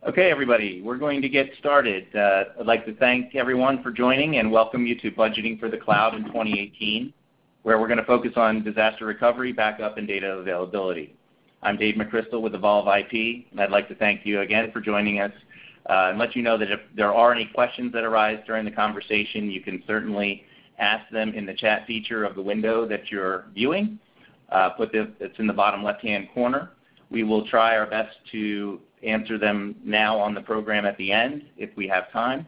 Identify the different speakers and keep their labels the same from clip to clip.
Speaker 1: Okay, everybody, we're going to get started. I'd like to thank everyone for joining and welcome you to Budgeting for the Cloud in 2018, where we're going to focus on disaster recovery, backup, and data availability. I'm Dave McChrystal with Evolve IP, and I'd like to thank you again for joining us and let you know that if there are any questions that arise during the conversation, you can certainly ask them in the chat feature of the window that you're viewing. It's in the bottom left-hand corner. We will try our best to answer them now on the program at the end if we have time.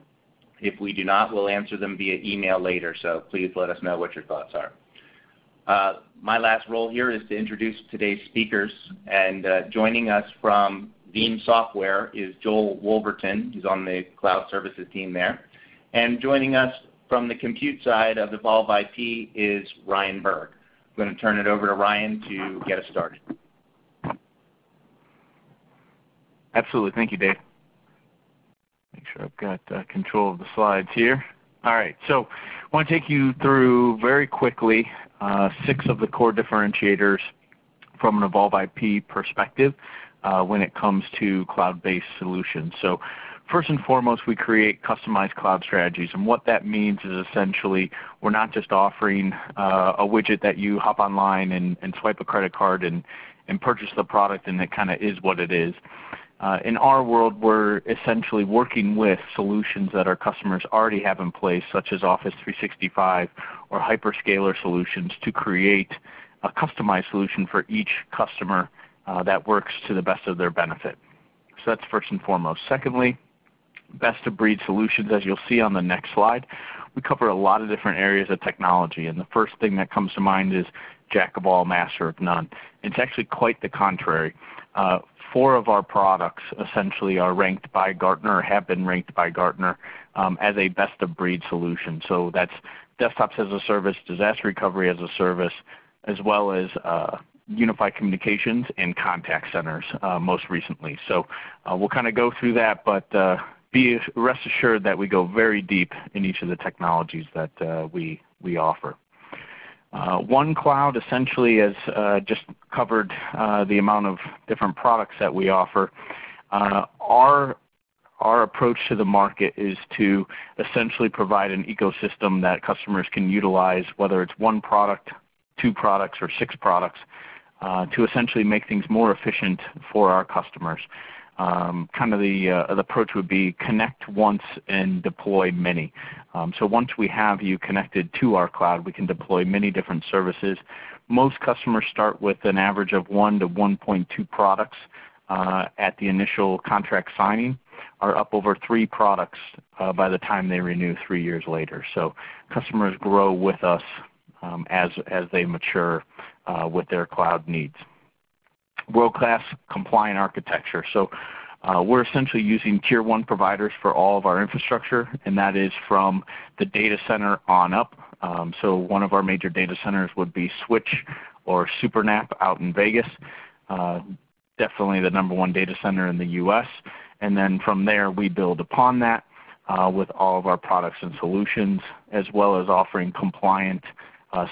Speaker 1: If we do not, we'll answer them via email later, so please let us know what your thoughts are. My last role here is to introduce today's speakers, and joining us from Veeam Software is Joel Wolverton, who's on the Cloud Services team there. And joining us from the compute side of Evolve IP is Ryan Berg. I'm going to turn it over to Ryan to get us started.
Speaker 2: Absolutely. Thank you, Dave. Make sure I've got control of the slides here. All right. So I want to take you through very quickly 6 of the core differentiators from an Evolve IP perspective when it comes to cloud-based solutions. So first and foremost, we create customized cloud strategies. And what that means is essentially we're not just offering a widget that you hop online and swipe a credit card and purchase the product and it kind of is what it is. In our world, we're essentially working with solutions that our customers already have in place, such as Office 365 or hyperscaler solutions, to create a customized solution for each customer that works to the best of their benefit. So that's first and foremost. Secondly, best-of-breed solutions, as you'll see on the next slide. We cover a lot of different areas of technology, and the first thing that comes to mind is jack of all, master of none. It's actually quite the contrary. 4 of our products essentially are ranked by Gartner, or have been ranked by Gartner, as a best-of-breed solution. So that's desktops as a service, disaster recovery as a service, as well as unified communications and contact centers most recently. So we'll kind of go through that, but be rest assured that we go very deep in each of the technologies that we offer. One Cloud essentially has just covered the amount of different products that we offer. Our approach to the market is to essentially provide an ecosystem that customers can utilize, whether it's 1 product, 2 products, or 6 products, to essentially make things more efficient for our customers. Kind of the approach would be connect once and deploy many. So once we have you connected to our cloud, we can deploy many different services. Most customers start with an average of 1 to 1.2 products at the initial contract signing, are up over 3 products by the time they renew 3 years later. So customers grow with us as they mature with their cloud needs. World-class compliant architecture. So we're essentially using Tier 1 providers for all of our infrastructure, and that is from the data center on up. So one of our major data centers would be Switch or SuperNAP out in Vegas, definitely the #1 data center in the US. And then from there we build upon that with all of our products and solutions, as well as offering compliant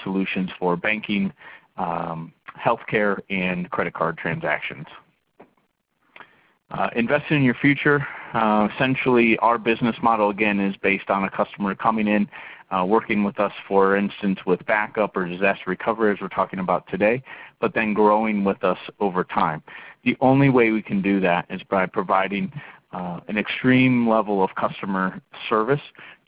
Speaker 2: solutions for banking, healthcare, and credit card transactions. Investing in your future. Essentially, our business model, again, is based on a customer coming in, working with us, for instance, with backup or disaster recovery, as we're talking about today, but then growing with us over time. The only way we can do that is by providing an extreme level of customer service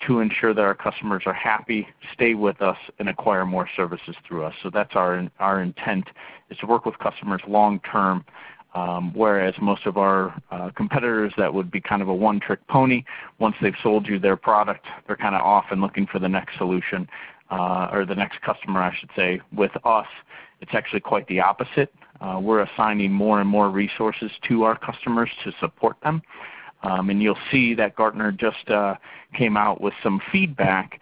Speaker 2: to ensure that our customers are happy, stay with us, and acquire more services through us. So that's our intent, is to work with customers long term, whereas most of our competitors that would be kind of a one-trick pony, once they've sold you their product, they're kind of off and looking for the next solution, or the next customer, I should say. With us, it's actually quite the opposite. We're assigning more and more resources to our customers to support them. And you'll see that Gartner just came out with some feedback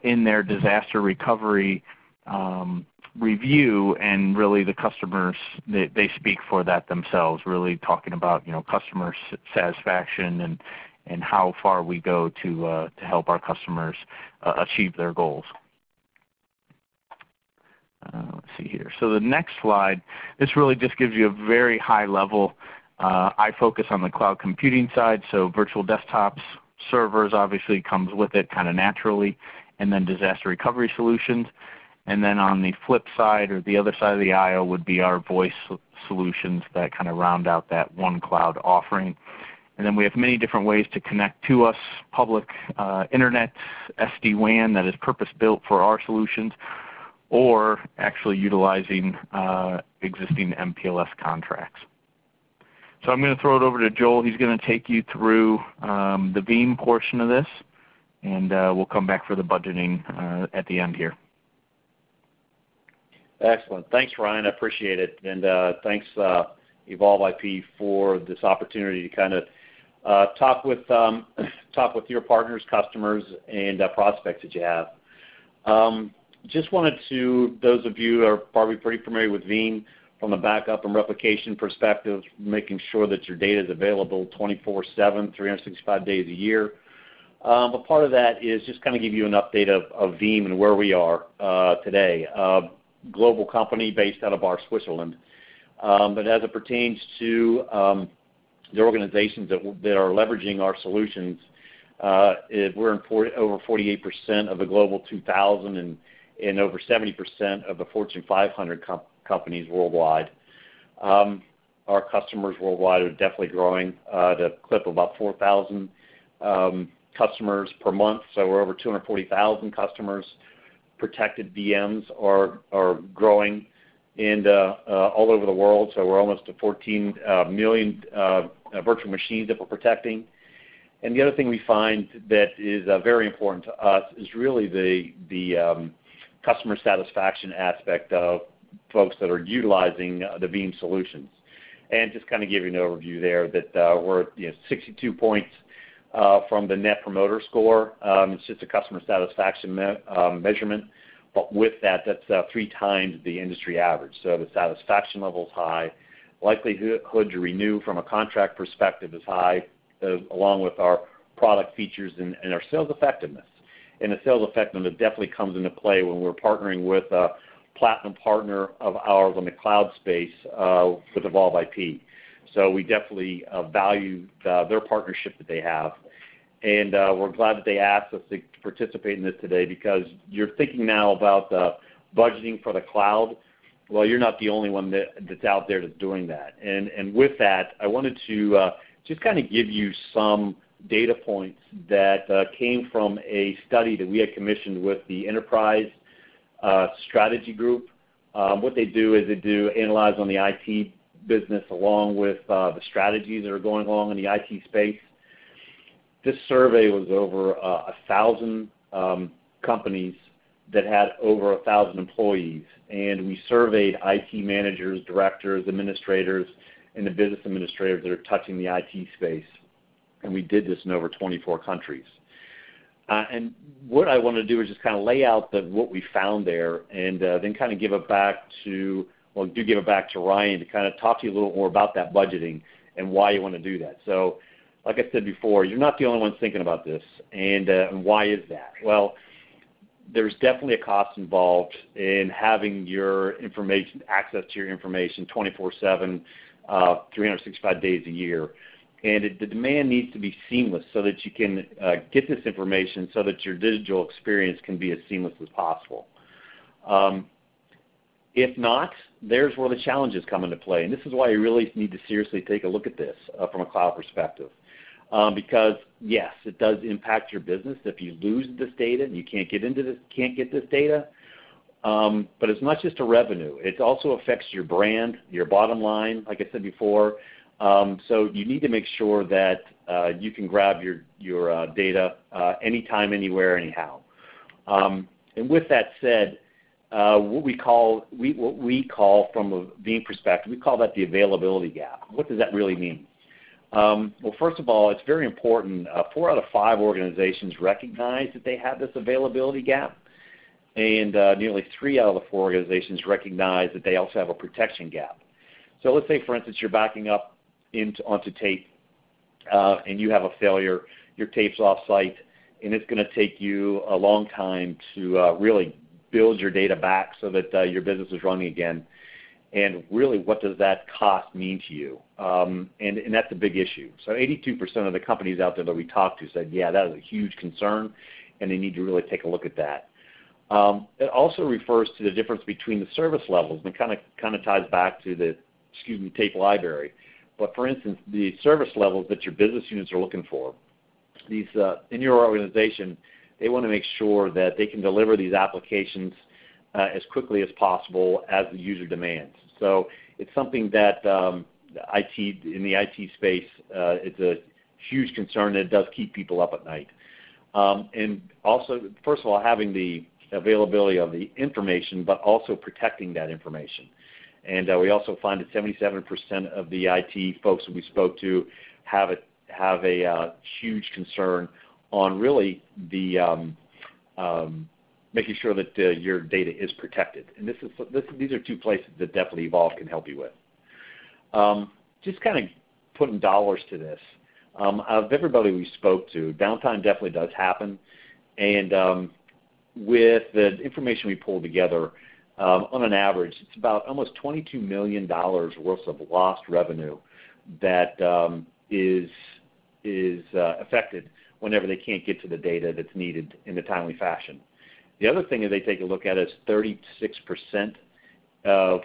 Speaker 2: in their disaster recovery review, and really the customers, they speak for that themselves, really talking about customer satisfaction and how far we go to help our customers achieve their goals. Let's see here. So the next slide, this really just gives you a very high level I focus on the cloud computing side, so virtual desktops, servers obviously comes with it kind of naturally, and then disaster recovery solutions. And then on the flip side, or the other side of the aisle, would be our voice solutions that kind of round out that one cloud offering. And then we have many different ways to connect to us: public internet, SD-WAN that is purpose-built for our solutions, or actually utilizing existing MPLS contracts. So I'm going to throw it over to Joel. He's going to take you through the Veeam portion of this, and we'll come back for the budgeting at the end here.
Speaker 3: Excellent. Thanks, Ryan. I appreciate it. And thanks, Evolve IP, for this opportunity to kind of talk with your partners, customers, and prospects that you have. Just wanted to, those of you who are probably pretty familiar with Veeam from the backup and replication perspective, making sure that your data is available 24/7, 365 days a year. But part of that is just kind of give you an update of Veeam and where we are today. Global company based out of Bar, Switzerland. But as it pertains to the organizations that are leveraging our solutions, we're in over 48% of the Global 2000 and over 70% of the Fortune 500 companies worldwide. Our customers worldwide are definitely growing at a clip of about 4,000 customers per month, so we're over 240,000 customers. Protected VMs are growing and all over the world, so we're almost to 14 million virtual machines that we're protecting. And the other thing we find that is very important to us is really the customer satisfaction aspect of folks that are utilizing the Veeam solutions. And just kind of give you an overview there that we're 62 points from the Net Promoter Score. It's just a customer satisfaction measurement, but with that, that's 3 times the industry average. So the satisfaction level is high. Likelihood to renew from a contract perspective is high, along with our product features and our sales effectiveness. And the sales effectiveness definitely comes into play when we're partnering with a platinum partner of ours on the cloud space with Evolve IP. So we definitely value their partnership that they have. And we're glad that they asked us to participate in this today, because you're thinking now about budgeting for the cloud. Well, you're not the only one that's out there that's doing that. And with that, I wanted to just kind of give you some data points that came from a study that we had commissioned with the Enterprise Strategy Group. What they do is they analyze on the IT business along with the strategies that are going along in the IT space. This survey was over 1,000 companies that had over 1,000 employees, and we surveyed IT managers, directors, administrators, and the business administrators that are touching the IT space, and we did this in over 24 countries. And what I want to do is just kind of lay out what we found there, and then kind of give it back to Ryan to kind of talk to you a little more about that budgeting and why you want to do that. So, like I said before, you're not the only ones thinking about this, and why is that? Well, there's definitely a cost involved in having your information, access to your information 24/7, 365 days a year. And the demand needs to be seamless so that you can get this information so that your digital experience can be as seamless as possible. If not, there's where the challenges come into play. And this is why you really need to seriously take a look at this from a cloud perspective. Because, yes, it does impact your business if you lose this data and you can't get this data. But it's not just a revenue. It also affects your brand, your bottom line, like I said before. So you need to make sure that you can grab your data anytime, anywhere, anyhow. And with that said, what we call from a Veeam perspective, we call that the availability gap. What does that really mean? Well, first of all, it's very important. 4 out of 5 organizations recognize that they have this availability gap, and nearly 3 out of the 4 organizations recognize that they also have a protection gap. So let's say, for instance, you're backing up onto tape, and you have a failure. Your tape's off-site, and it's going to take you a long time to really build your data back so that your business is running again. and really what does that cost mean to you? And that's a big issue. So 82% of the companies out there that we talked to said, yeah, that is a huge concern, and they need to really take a look at that. It also refers to the difference between the service levels, and it kind of ties back to the tape library. But for instance, the service levels that your business units are looking for, these in your organization, they want to make sure that they can deliver these applications as quickly as possible as the user demands. So it's something that in the IT space, it's a huge concern, and it does keep people up at night. And also, first of all, having the availability of the information, but also protecting that information. And we also find that 77% of the IT folks that we spoke to have a huge concern on really the making sure that your data is protected. And these are two places that definitely Evolve can help you with. Just kind of putting dollars to this. Of everybody we spoke to, downtime definitely does happen. And with the information we pulled together, on an average, it's about almost $22 million worth of lost revenue that is affected whenever they can't get to the data that's needed in a timely fashion. The other thing that they take a look at is 36% of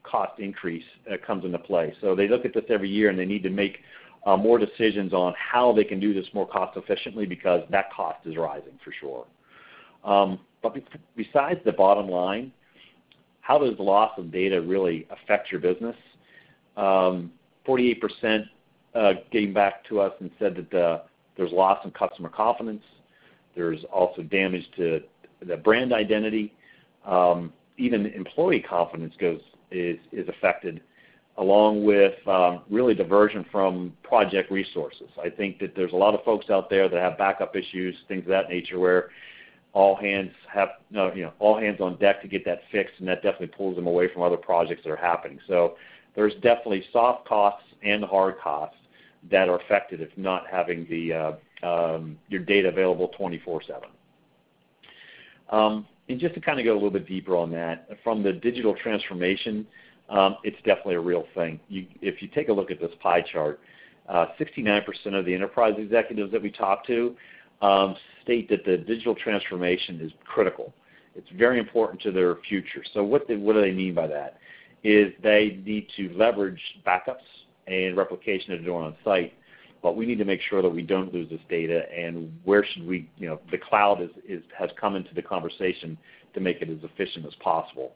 Speaker 3: cost increase comes into play. So they look at this every year, and they need to make more decisions on how they can do this more cost efficiently, because that cost is rising for sure. But besides the bottom line, how does the loss of data really affect your business? 48% came back to us and said that there's loss in customer confidence. There's also damage to the brand identity. Even employee confidence is affected, along with really diversion from project resources. I think that there's a lot of folks out there that have backup issues, things of that nature, where all hands on deck to get that fixed, and that definitely pulls them away from other projects that are happening. So there's definitely soft costs and hard costs that are affected if not having your data available 24/7. And just to kind of go a little bit deeper on that, from the digital transformation, it's definitely a real thing. If you take a look at this pie chart, 69% of the enterprise executives that we talk to state that the digital transformation is critical. It's very important to their future. So what do they mean by that? Is they need to leverage backups and replication that are doing on site, but we need to make sure that we don't lose this data, and where should we, the cloud has come into the conversation to make it as efficient as possible.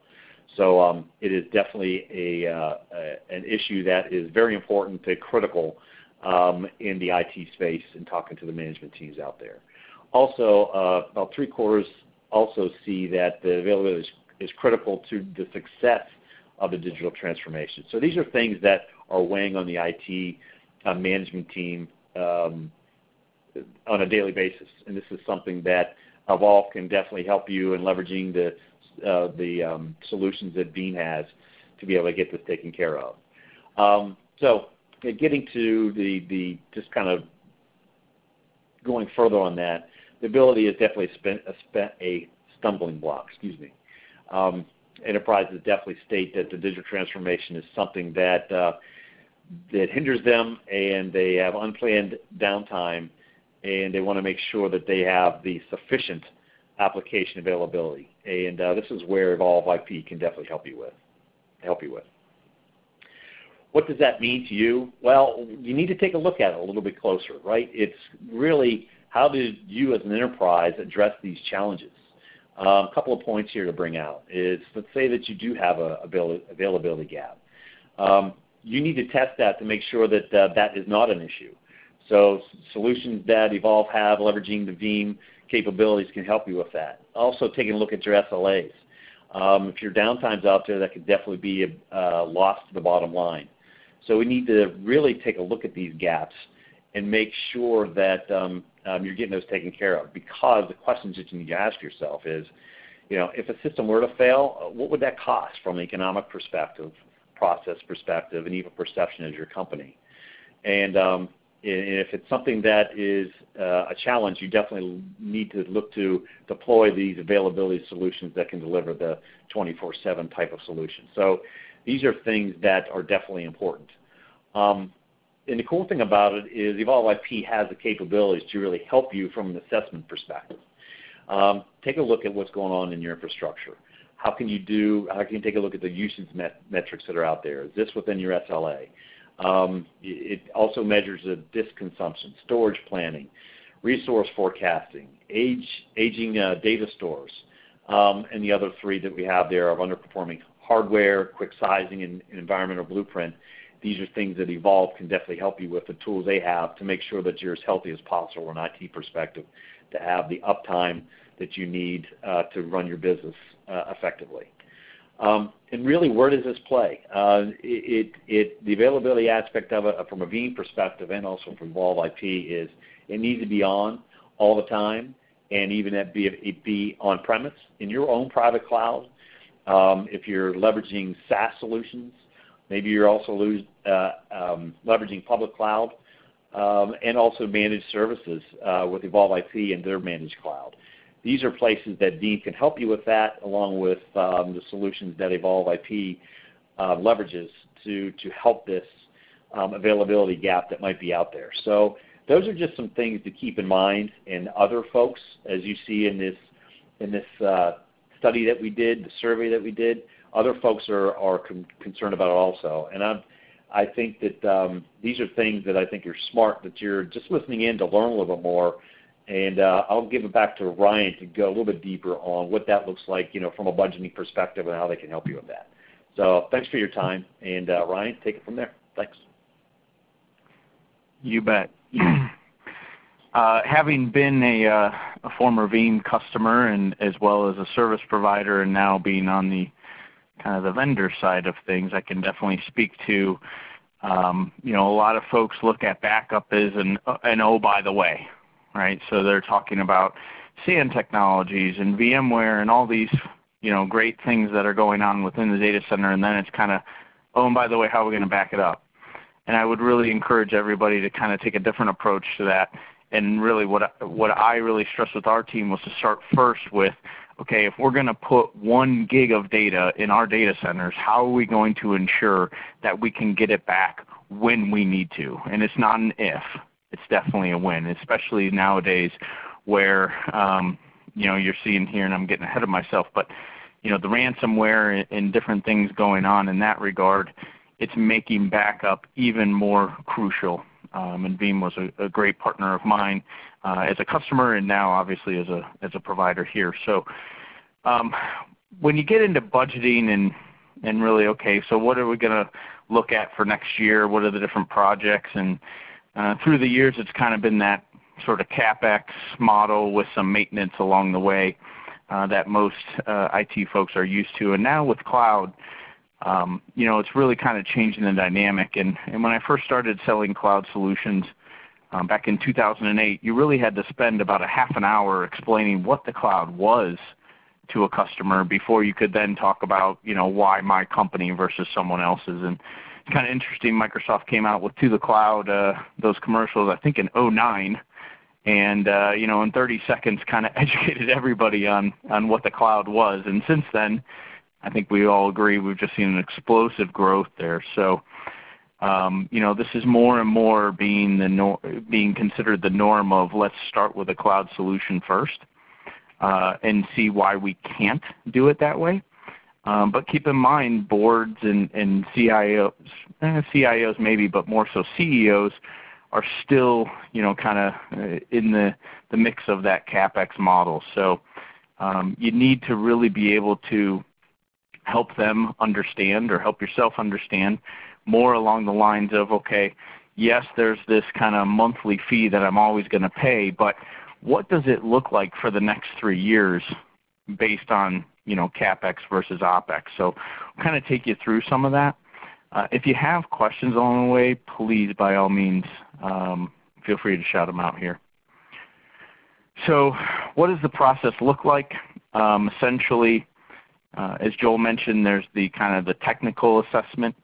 Speaker 3: So it is definitely an issue that is very important to critical in the IT space, and talking to the management teams out there. Also, about 3/4 also see that the availability is critical to the success of the digital transformation. So these are things that are weighing on the IT management team on a daily basis, and this is something that Evolve can definitely help you in leveraging the solutions that Beam has to be able to get this taken care of. So getting to the just kind of going further on that, the ability is definitely a stumbling block. Enterprises definitely state that the digital transformation is something that hinders them, and they have unplanned downtime, and they want to make sure that they have the sufficient application availability. And this is where Evolve IP can definitely help you with. What does that mean to you? Well, you need to take a look at it a little bit closer, right? It's really, how do you as an enterprise address these challenges? A couple of points here to bring out is, let's say that you do have a availability gap. You need to test that to make sure that that is not an issue. So solutions that Evolve have, leveraging the Veeam capabilities, can help you with that. Also, taking a look at your SLAs. If your downtime's out there, that could definitely be a loss to the bottom line. So we need to really take a look at these gaps and make sure that you're getting those taken care of, because the questions that you need to ask yourself is, if a system were to fail, what would that cost from an economic perspective, process perspective, and even perception as your company? And if it's something that is a challenge, you definitely need to look to deploy these availability solutions that can deliver the 24/7 type of solution. So These are things that are definitely important. And the cool thing about it is Evolve IP has the capabilities to really help you from an assessment perspective. Take a look at what's going on in your infrastructure. How can you take a look at the usage metrics that are out there? Is this within your SLA? It also measures the disk consumption, storage planning, resource forecasting, aging data stores, and the other three that we have there of underperforming hardware, quick sizing, and environmental blueprint. These are things that Evolve can definitely help you with, the tools they have to make sure that you're as healthy as possible from an IT perspective, to have the uptime that you need to run your business effectively. And really, where does this play? The availability aspect of it from a Veeam perspective and also from Evolve IP is it needs to be on all the time, and even it be on-premise in your own private cloud. If you're leveraging SaaS solutions, maybe you're also leveraging public cloud, and also managed services with Evolve IP and their managed cloud. These are places that Veeam can help you with that, along with the solutions that Evolve IP leverages to help this availability gap that might be out there. So those are just some things to keep in mind. And other folks, as you see in this study that we did, the survey that we did, other folks are concerned about it also. And I think that these are things that I think are smart that you're just listening in to learn a little bit more. And I'll give it back to Ryan to go a little bit deeper on what that looks like, from a budgeting perspective and how they can help you with that. So thanks for your time. And Ryan, take it from there. Thanks.
Speaker 2: You bet. Having been a former Veeam customer and as well as a service provider, and now being on the kind of the vendor side of things, I can definitely speak to, a lot of folks look at backup as an oh, by the way, right? So they're talking about SAN technologies and VMware and all these, great things that are going on within the data center, and then it's kind of, oh, and by the way, how are we going to back it up? And I would really encourage everybody to kind of take a different approach to that. And really what I really stressed with our team was to start first with, okay, if we're going to put 1 gig of data in our data centers, how are we going to ensure that we can get it back when we need to? And it's not an if. It's definitely a when, especially nowadays where, you're seeing here, and I'm getting ahead of myself, but, the ransomware and different things going on in that regard, it's making backup even more crucial. And Veeam was a great partner of mine as a customer, and now obviously as a provider here. So when you get into budgeting and really, okay, so what are we going to look at for next year? What are the different projects? And through the years, it's kind of been that sort of CapEx model with some maintenance along the way that most IT folks are used to. And now with cloud, it's really kind of changing the dynamic. And when I first started selling cloud solutions back in 2008, you really had to spend about a half an hour explaining what the cloud was to a customer before you could then talk about, why my company versus someone else's. And it's kind of interesting, Microsoft came out with To the Cloud, those commercials, I think in 2009. And, in 30 seconds kind of educated everybody on what the cloud was. And since then, I think we all agree we've just seen an explosive growth there. So, this is more and more being considered the norm of let's start with a cloud solution first and see why we can't do it that way. But keep in mind, boards and CIOs maybe, but more so CEOs are still, kind of in the mix of that CapEx model. So you need to really be able to help them understand or help yourself understand more along the lines of, okay, yes, there's this kind of monthly fee that I'm always going to pay, but what does it look like for the next 3 years based on, CapEx versus OpEx? So I'll kind of take you through some of that. If you have questions along the way, please, by all means, feel free to shout them out here. So what does the process look like? Essentially, as Joel mentioned, there's the kind of the technical assessment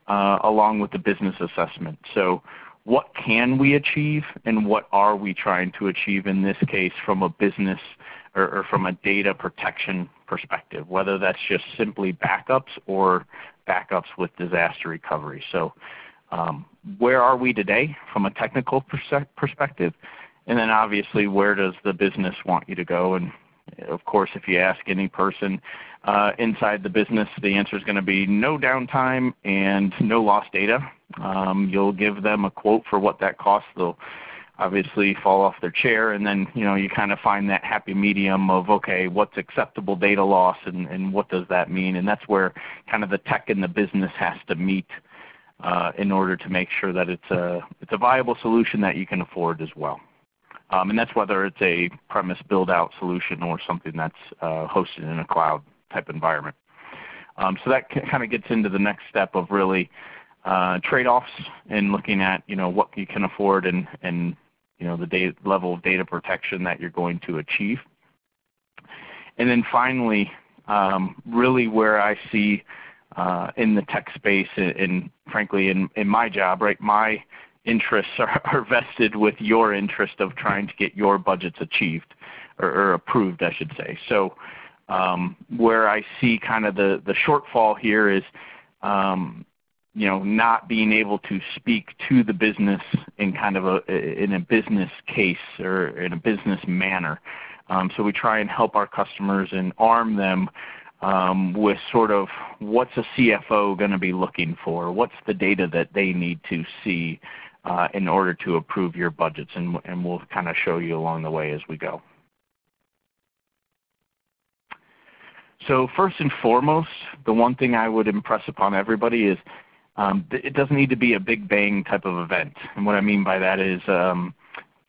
Speaker 2: along with the business assessment. So what can we achieve and what are we trying to achieve in this case from a business or from a data protection perspective, whether that's just simply backups or backups with disaster recovery. So where are we today from a technical perspective? And then obviously, where does the business want you to go? And of course, if you ask any person inside the business, the answer is going to be no downtime and no lost data. You'll give them a quote for what that costs. They'll obviously fall off their chair, and then you kind of find that happy medium of, okay, what's acceptable data loss and what does that mean? And that's where kind of the tech and the business has to meet in order to make sure that it's a viable solution that you can afford as well. And that's whether it's a premise build-out solution or something that's hosted in a cloud type environment. So that kind of gets into the next step of really trade-offs and looking at what you can afford and the level of data protection that you're going to achieve. And then finally, really where I see in the tech space and frankly in my job, right, my interests are vested with your interest of trying to get your budgets achieved or approved, I should say. So where I see kind of the shortfall here is not being able to speak to the business in kind of in a business case or in a business manner. So we try and help our customers and arm them with sort of what's a CFO going to be looking for, what's the data that they need to see in order to approve your budgets, and we'll kind of show you along the way as we go. So first and foremost, the one thing I would impress upon everybody is it doesn't need to be a big bang type of event. And what I mean by that is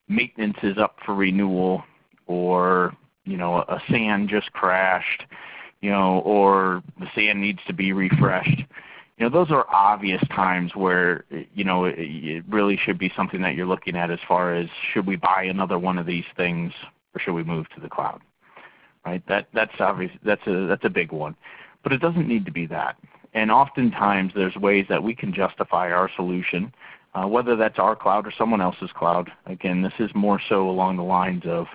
Speaker 2: maintenance is up for renewal, or a SAN just crashed, or the SAN needs to be refreshed. Those are obvious times where it really should be something that you're looking at as far as, should we buy another one of these things or should we move to the cloud? Right? That's obvious. That's a big one, but it doesn't need to be that. And oftentimes there's ways that we can justify our solution, whether that's our cloud or someone else's cloud. Again, this is more so along the lines of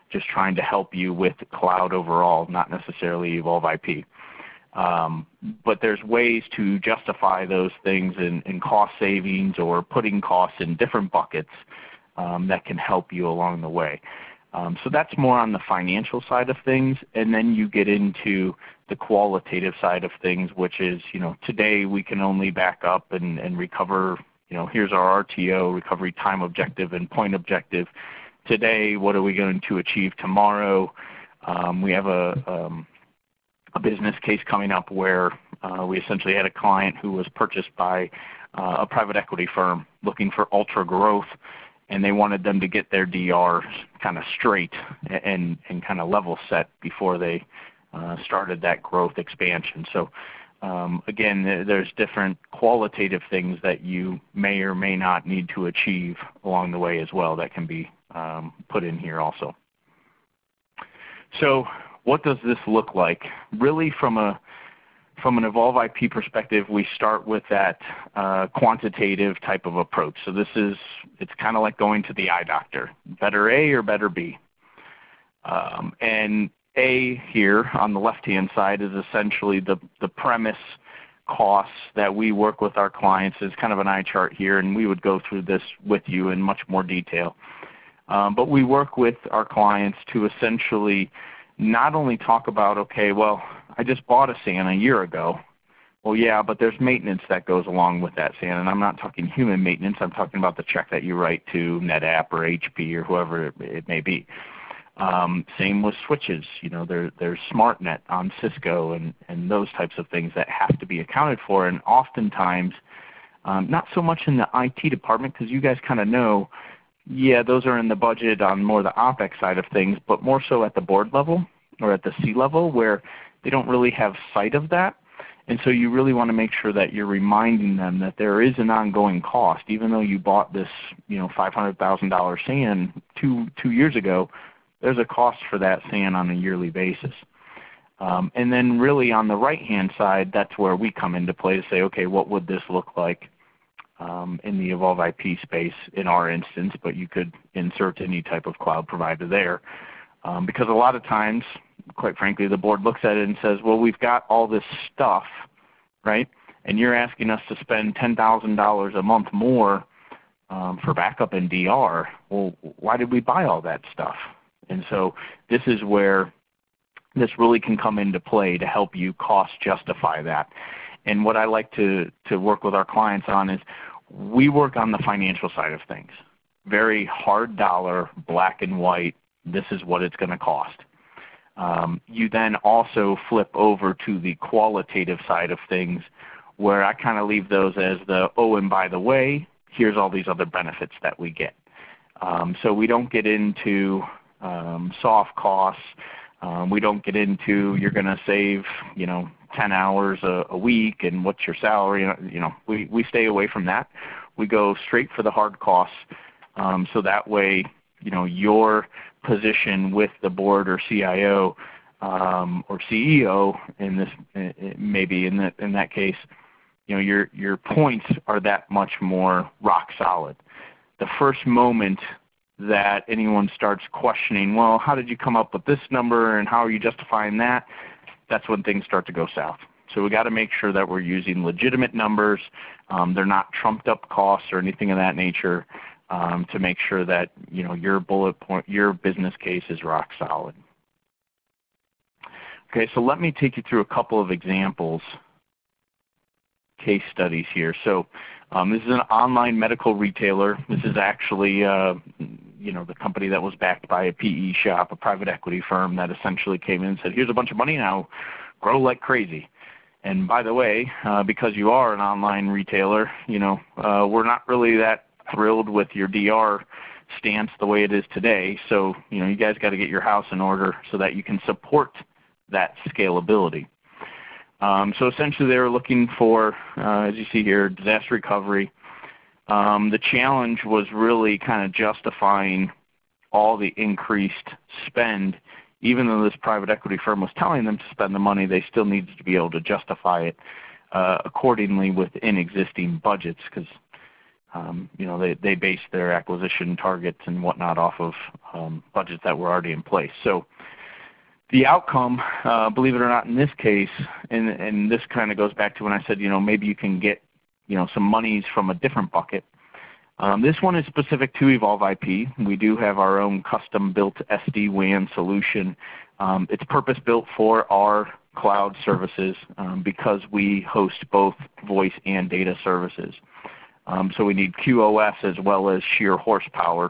Speaker 2: just trying to help you with cloud overall, not necessarily Evolve IP. But there's ways to justify those things in cost savings or putting costs in different buckets that can help you along the way. So that's more on the financial side of things, and then you get into the qualitative side of things, which is, today we can only back up and recover, here's our RTO, recovery time objective and point objective. Today, what are we going to achieve tomorrow? We have a business case coming up where we essentially had a client who was purchased by a private equity firm looking for ultra growth, and they wanted them to get their DR kind of straight and kind of level set before they started that growth expansion. So again, there's different qualitative things that you may or may not need to achieve along the way as well that can be put in here also. So what does this look like? Really from an Evolve IP perspective, we start with that quantitative type of approach. So it's kind of like going to the eye doctor. Better A or better B? And A here on the left-hand side is essentially the premise costs that we work with our clients. Is kind of an eye chart here, and we would go through this with you in much more detail. But we work with our clients to essentially not only talk about, okay, well, I just bought a SAN a year ago. Well, yeah, but there's maintenance that goes along with that SAN, and I'm not talking human maintenance. I'm talking about the check that you write to NetApp or HP or whoever it may be. Same with switches. There's SmartNet on Cisco and those types of things that have to be accounted for, and oftentimes not so much in the IT department, because you guys kind of know, yeah, those are in the budget on more the OpEx side of things, but more so at the board level or at the C level where they don't really have sight of that. And so you really want to make sure that you're reminding them that there is an ongoing cost. Even though you bought this $500,000 SAN two years ago, there's a cost for that SAN on a yearly basis. And then really on the right-hand side, that's where we come into play to say, okay, what would this look like in the Evolve IP space in our instance, but you could insert any type of cloud provider there. Because a lot of times, quite frankly, the board looks at it and says, well, we've got all this stuff, right? and you're asking us to spend $10,000 a month more for backup and DR, well, why did we buy all that stuff? And so this is where this really can come into play to help you cost justify that. And what I like to work with our clients on is we work on the financial side of things. Very hard dollar, black and white, this is what it's going to cost. You then also flip over to the qualitative side of things where I kind of leave those as the, oh, and by the way, here's all these other benefits that we get. So we don't get into soft costs. We don't get into you're going to save 10 hours a week and what's your salary. We stay away from that. We go straight for the hard costs. So that way, your position with the board or CIO or CEO in this, maybe in that case, your points are that much more rock solid. The first moment that anyone starts questioning, well, how did you come up with this number and how are you justifying that? That's when things start to go south. So we got to make sure that we're using legitimate numbers. They're not trumped up costs or anything of that nature to make sure that your bullet point, your business case is rock solid. Okay, so let me take you through a couple of examples, case studies here. So this is an online medical retailer. This is actually the company that was backed by a PE shop, a private equity firm that essentially came in and said, here's a bunch of money now, grow like crazy. And by the way, because you are an online retailer, we're not really that thrilled with your DR stance the way it is today. So you guys got to get your house in order so that you can support that scalability. So essentially they were looking for, as you see here, disaster recovery. The challenge was really kind of justifying all the increased spend. Even though this private equity firm was telling them to spend the money, they still needed to be able to justify it accordingly within existing budgets because they based their acquisition targets and whatnot off of budgets that were already in place. So the outcome, believe it or not in this case, and this kind of goes back to when I said, maybe you can get some monies from a different bucket. This one is specific to Evolve IP. We do have our own custom-built SD-WAN solution. It's purpose-built for our cloud services because we host both voice and data services. So we need QoS as well as sheer horsepower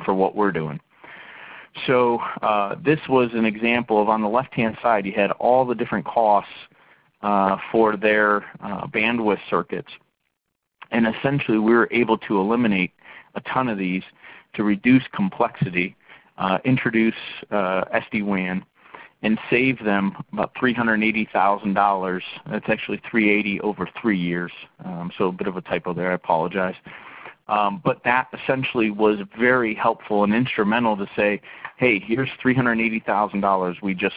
Speaker 2: for what we're doing. So this was an example of, on the left-hand side, you had all the different costs for their bandwidth circuits. And essentially we were able to eliminate a ton of these to reduce complexity, introduce SD-WAN, and save them about $380,000. That's actually $380,000 over 3 years. So a bit of a typo there, I apologize. But that essentially was very helpful and instrumental to say, hey, here's $380,000 we just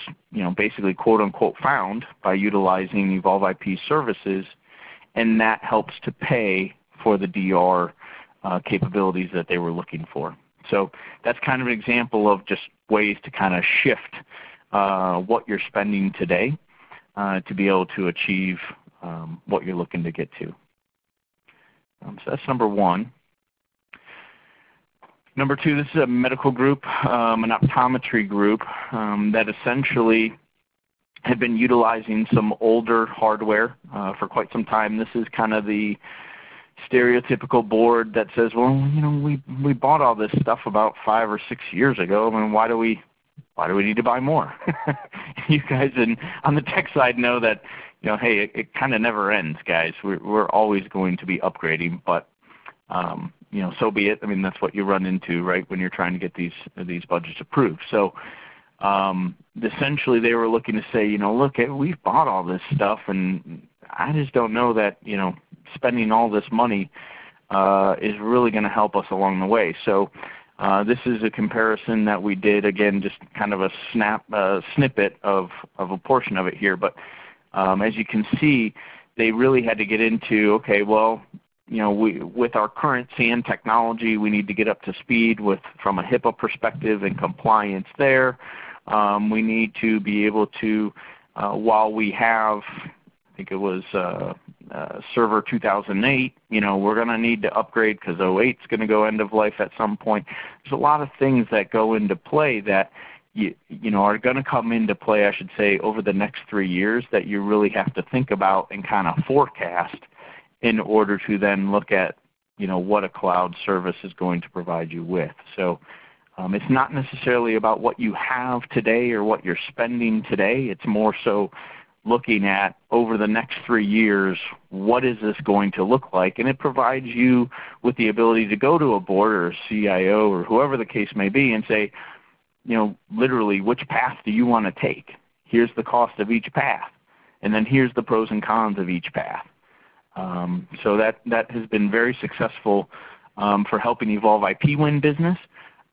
Speaker 2: basically quote unquote found by utilizing Evolve IP services, and that helps to pay for the DR capabilities that they were looking for. So that's kind of an example of just ways to kind of shift what you're spending today to be able to achieve what you're looking to get to. So that's number one. Number two, this is a medical group, an optometry group that essentially had been utilizing some older hardware for quite some time. This is kind of the stereotypical board that says, well, we bought all this stuff about 5 or 6 years ago. I mean, why do we need to buy more? You guys on the tech side know that, hey, it kind of never ends, guys. We're always going to be upgrading, but so be it. I mean, that's what you run into, right, when you're trying to get these budgets approved. So essentially they were looking to say, look, we've bought all this stuff, and I just don't know that, spending all this money is really going to help us along the way. So this is a comparison that we did, again, just kind of a snippet of a portion of it here. But as you can see, they really had to get into, okay, well, with our current SAN technology, we need to get up to speed from a HIPAA perspective and compliance there. We need to be able to, while we have think it was Server 2008, we're going to need to upgrade because 08 is going to go end of life at some point. There's a lot of things that go into play that are going to come into play, I should say, over the next 3 years that you really have to think about and kind of forecast in order to then look at what a cloud service is going to provide you with. So it's not necessarily about what you have today or what you're spending today. It's more so looking at over the next 3 years, what is this going to look like? And it provides you with the ability to go to a board or a CIO or whoever the case may be and say, literally, which path do you want to take? Here's the cost of each path. And then here's the pros and cons of each path. So that has been very successful for helping Evolve IP win business,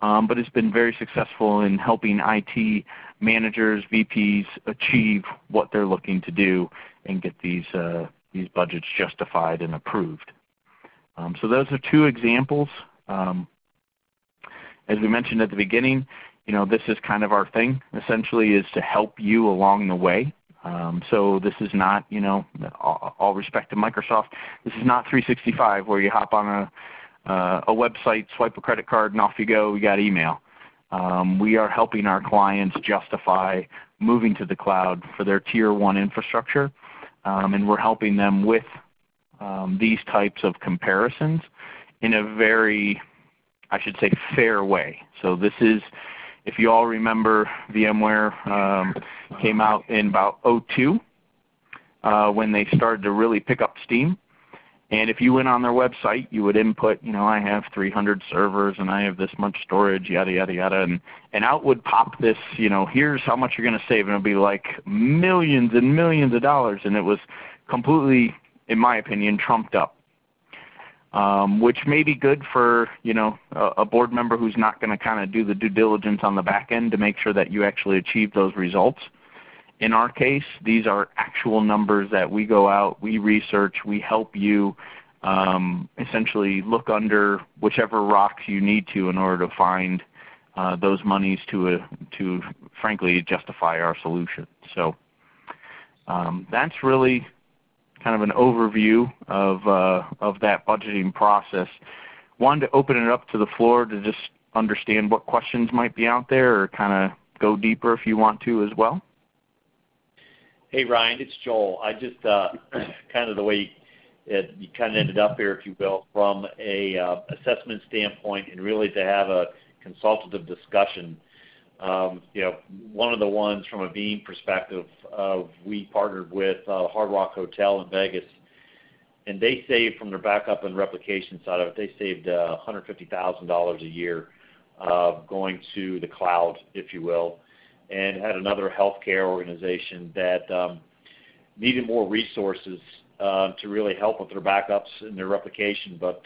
Speaker 2: but it's been very successful in helping IT managers, VPs achieve what they're looking to do and get these budgets justified and approved. So those are two examples. As we mentioned at the beginning, this is kind of our thing, essentially, is to help you along the way. So this is not, all respect to Microsoft, this is not 365 where you hop on a website, swipe a credit card, and off you go, you got email. We are helping our clients justify moving to the cloud for their Tier 1 infrastructure, and we're helping them with these types of comparisons in a very, I should say, fair way. So this is, if you all remember, VMware came out in about 2002 when they started to really pick up steam. And if you went on their website, you would input, I have 300 servers and I have this much storage, yada, yada, yada. And out would pop this, here's how much you're going to save. And it would be like millions and millions of dollars. And it was completely, in my opinion, trumped up. Which may be good for a board member who's not going to kind of do the due diligence on the back end to make sure that you actually achieve those results. In our case, these are actual numbers that we go out, we research, we help you essentially look under whichever rocks you need to in order to find those monies to frankly justify our solution. So that's really kind of an overview of that budgeting process. Wanted to open it up to the floor to just understand what questions might be out there, or kind of go deeper if you want to as well.
Speaker 3: Hey Ryan, it's Joel. I just kind of the way you kind of ended up here, if you will, from a assessment standpoint, and really to have a consultative discussion. One of the ones from a Veeam perspective, we partnered with Hard Rock Hotel in Vegas, and they saved from their backup and replication side of it, they saved $150,000 a year going to the cloud, if you will, and had another healthcare organization that needed more resources to really help with their backups and their replication, but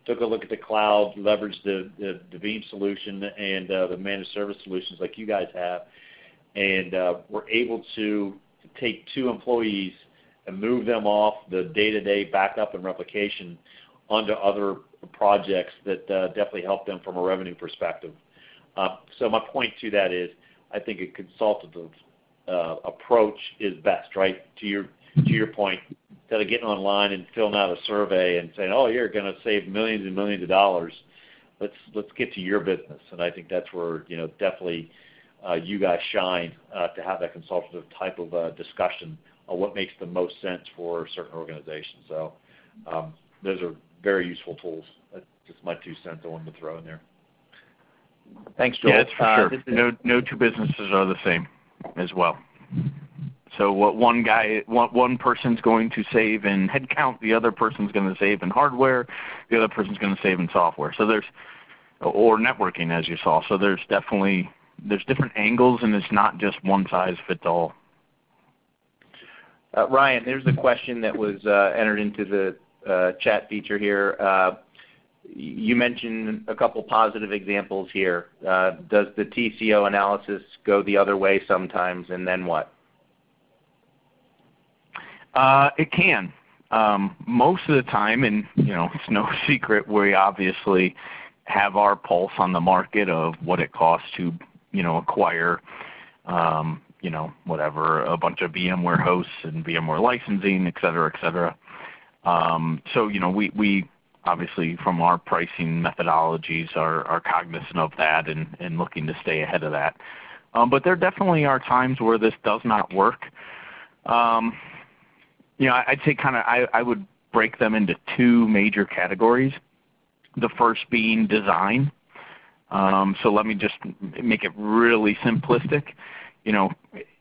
Speaker 3: took a look at the cloud, leveraged the Veeam solution and the managed service solutions like you guys have, and were able to take 2 employees and move them off the day-to-day backup and replication onto other projects that definitely helped them from a revenue perspective. So my point to that is, I think a consultative approach is best, right? To your point, instead of getting online and filling out a survey and saying, "Oh, you're going to save millions and millions of dollars," let's get to your business. And I think that's where definitely you guys shine to have that consultative type of discussion on what makes the most sense for certain organizations. So those are very useful tools. That's just my 2 cents I wanted to throw in there.
Speaker 2: Thanks, Joel. Yeah, that's for sure. No two businesses are the same as well. So what one person's going to save in headcount, the other person's going to save in hardware, the other person's going to save in software. So or networking, as you saw. So there's different angles, and it's not just one size fits all.
Speaker 1: Ryan, there's a question that was entered into the chat feature here. You mentioned a couple positive examples here. Does the TCO analysis go the other way sometimes, and then what?
Speaker 2: It can. Most of the time, and it's no secret, we obviously have our pulse on the market of what it costs to acquire whatever, a bunch of VMware hosts and VMware licensing, et cetera, et cetera. So, we obviously from our pricing methodologies are cognizant of that and looking to stay ahead of that. But there definitely are times where this does not work. I'd say I would break them into two major categories. The first being design. So let me just make it really simplistic.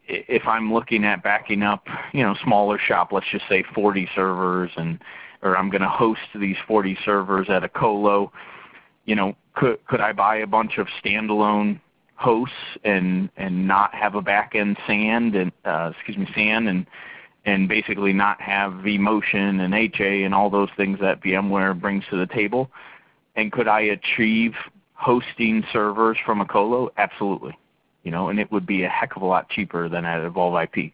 Speaker 2: If I'm looking at backing up, smaller shop, let's just say 40 servers, or I'm going to host these 40 servers at a colo, could I buy a bunch of standalone hosts and not have a back-end SAN and basically not have vMotion and HA and all those things that VMware brings to the table? And could I achieve hosting servers from a colo? Absolutely. And it would be a heck of a lot cheaper than at Evolve IP.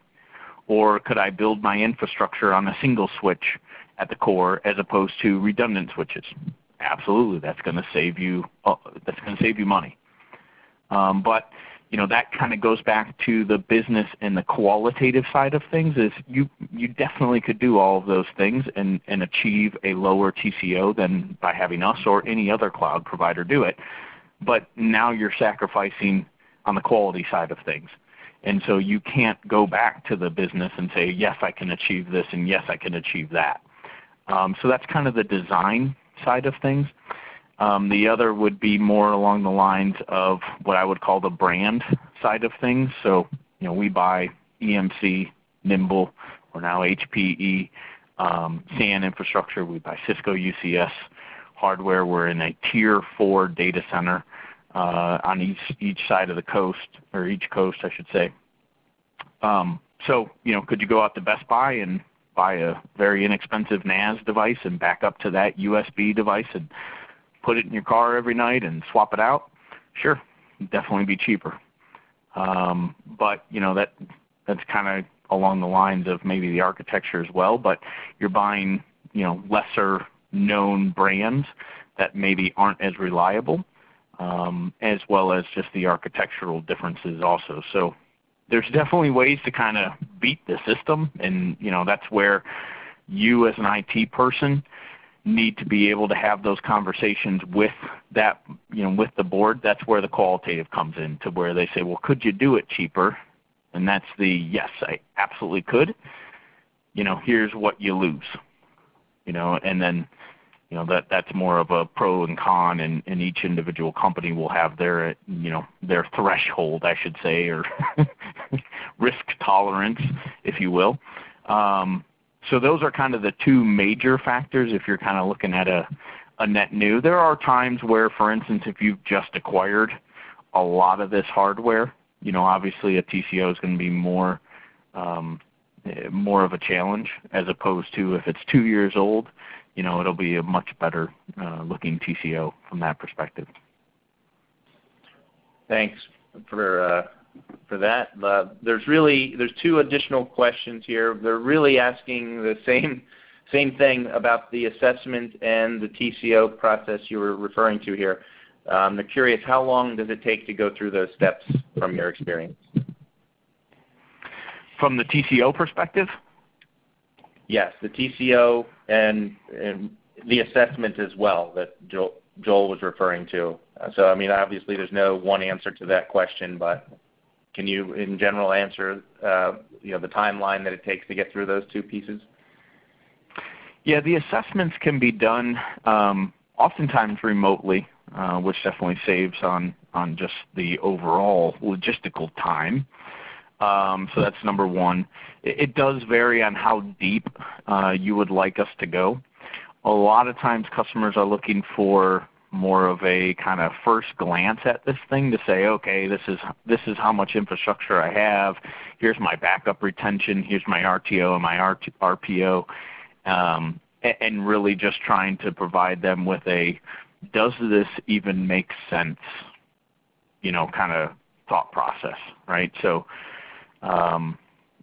Speaker 2: Or could I build my infrastructure on a single switch at the core as opposed to redundant switches? Absolutely. That's going to save you money. But that kind of goes back to the business and the qualitative side of things. Is you definitely could do all of those things and achieve a lower TCO than by having us or any other cloud provider do it. But now you're sacrificing on the quality side of things. And so you can't go back to the business and say, yes, I can achieve this, and yes, I can achieve that. So that's kind of the design side of things. The other would be more along the lines of what I would call the brand side of things. So, we buy EMC, Nimble, or now HPE, SAN infrastructure. We buy Cisco UCS hardware. We're in a Tier 4 data center on each side of the coast, or each coast, I should say. So, could you go out to Best Buy and buy a very inexpensive NAS device and back up to that USB device and put it in your car every night and swap it out? Sure, it'd definitely be cheaper. But that's kind of along the lines of maybe the architecture as well. But you're buying lesser known brands that maybe aren't as reliable, as well as just the architectural differences also. So there's definitely ways to kind of beat the system, and that's where you as an IT person need to be able to have those conversations with that, with the board. That's where the qualitative comes in, to where they say, well, could you do it cheaper? And that's the, yes, I absolutely could. Here's what you lose. And then, that's more of a pro and con, and each individual company will have their, their threshold, I should say, or risk tolerance, if you will. So those are kind of the two major factors if you're kind of looking at a net new. There are times where, for instance, if you've just acquired a lot of this hardware, obviously a TCO is going to be more of a challenge, as opposed to if it's 2 years old, it'll be a much better looking TCO from that perspective.
Speaker 1: Thanks for that. There's two additional questions here. They're really asking the same thing about the assessment and the TCO process you were referring to here. They're curious, how long does it take to go through those steps from your experience?
Speaker 2: From the TCO perspective?
Speaker 1: Yes, the TCO and the assessment as well that Joel was referring to. So, obviously there's no one answer to that question, but can you, in general, answer the timeline that it takes to get through those two pieces?
Speaker 2: Yeah, the assessments can be done oftentimes remotely, which definitely saves on just the overall logistical time. So that's number one. It does vary on how deep you would like us to go. A lot of times customers are looking for more of a kind of first glance at this thing to say, okay, this is how much infrastructure I have. Here's my backup retention. Here's my RTO and my RPO. And really just trying to provide them with a, does this even make sense, kind of thought process, right? So,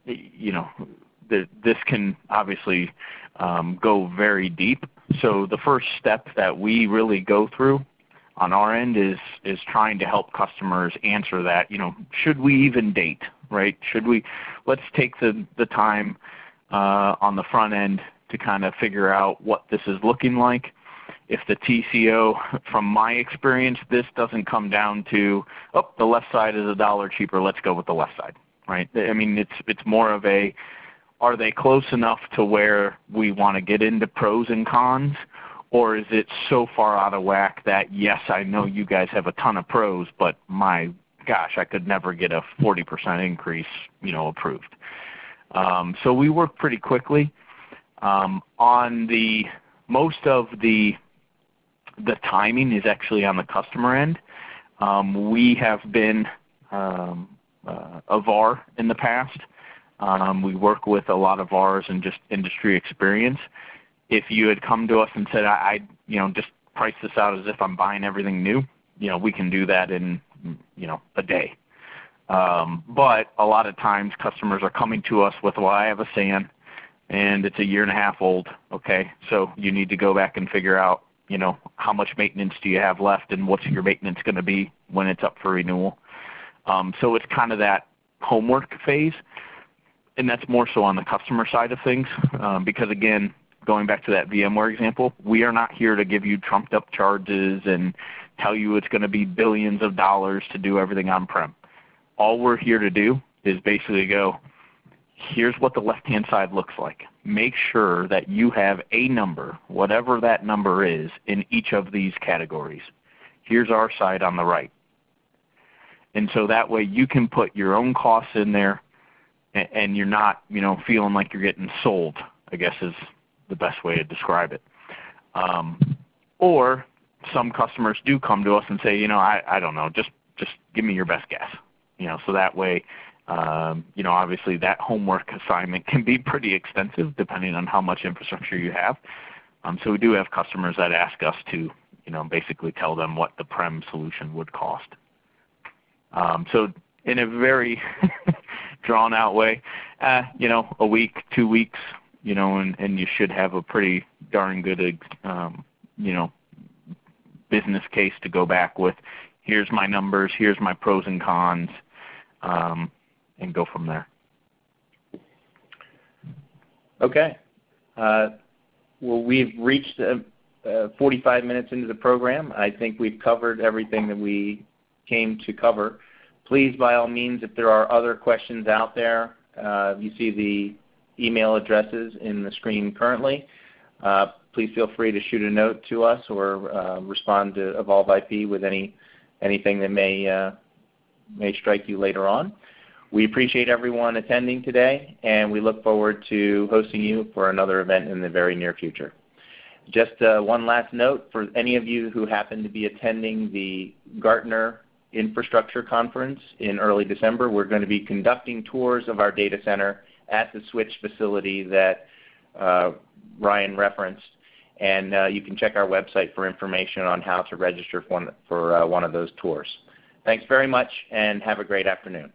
Speaker 2: this can obviously go very deep. So the first step that we really go through on our end is trying to help customers answer that. Should we even date, right? Let's take the time on the front end to kind of figure out what this is looking like. If the TCO, from my experience, this doesn't come down to, oh, the left side is $1 cheaper, let's go with the left side, right? I mean, it's more of a, are they close enough to where we want to get into pros and cons, or is it so far out of whack that, yes, I know you guys have a ton of pros, but my gosh, I could never get a 40% increase, approved. So we work pretty quickly. On the most of the timing is actually on the customer end. We have been a VAR in the past. We work with a lot of VARs and just industry experience. If you had come to us and said, I just price this out as if I'm buying everything new, we can do that in, a day. But a lot of times customers are coming to us with, well, I have a SAN and it's 1.5 years old. Okay, so you need to go back and figure out, how much maintenance do you have left and what's your maintenance going to be when it's up for renewal. So it's kind of that homework phase, and that's more so on the customer side of things because, again, going back to that VMware example, we are not here to give you trumped up charges and tell you it's going to be billions of dollars to do everything on-prem. All we're here to do is basically go, here's what the left-hand side looks like. Make sure that you have a number, whatever that number is, in each of these categories. Here's our side on the right. And so that way you can put your own costs in there and you're not, feeling like you're getting sold, I guess is the best way to describe it. Or some customers do come to us and say, I don't know, just give me your best guess. So that way, obviously that homework assignment can be pretty extensive depending on how much infrastructure you have. So we do have customers that ask us to, basically tell them what the prem solution would cost. So in a very drawn out way, a week, 2 weeks, and you should have a pretty darn good, business case to go back with. Here's my numbers, here's my pros and cons, and go from there.
Speaker 1: Okay. Well, we've reached 45 minutes into the program. I think we've covered everything that we came to cover. Please, by all means, if there are other questions out there, you see the email addresses in the screen currently. Please feel free to shoot a note to us or respond to Evolve IP with anything that may strike you later on. We appreciate everyone attending today, and we look forward to hosting you for another event in the very near future. Just one last note for any of you who happen to be attending the Gartner Infrastructure Conference in early December. We're going to be conducting tours of our data center at the Switch facility that Ryan referenced, and you can check our website for information on how to register for one of those tours. Thanks very much, and have a great afternoon.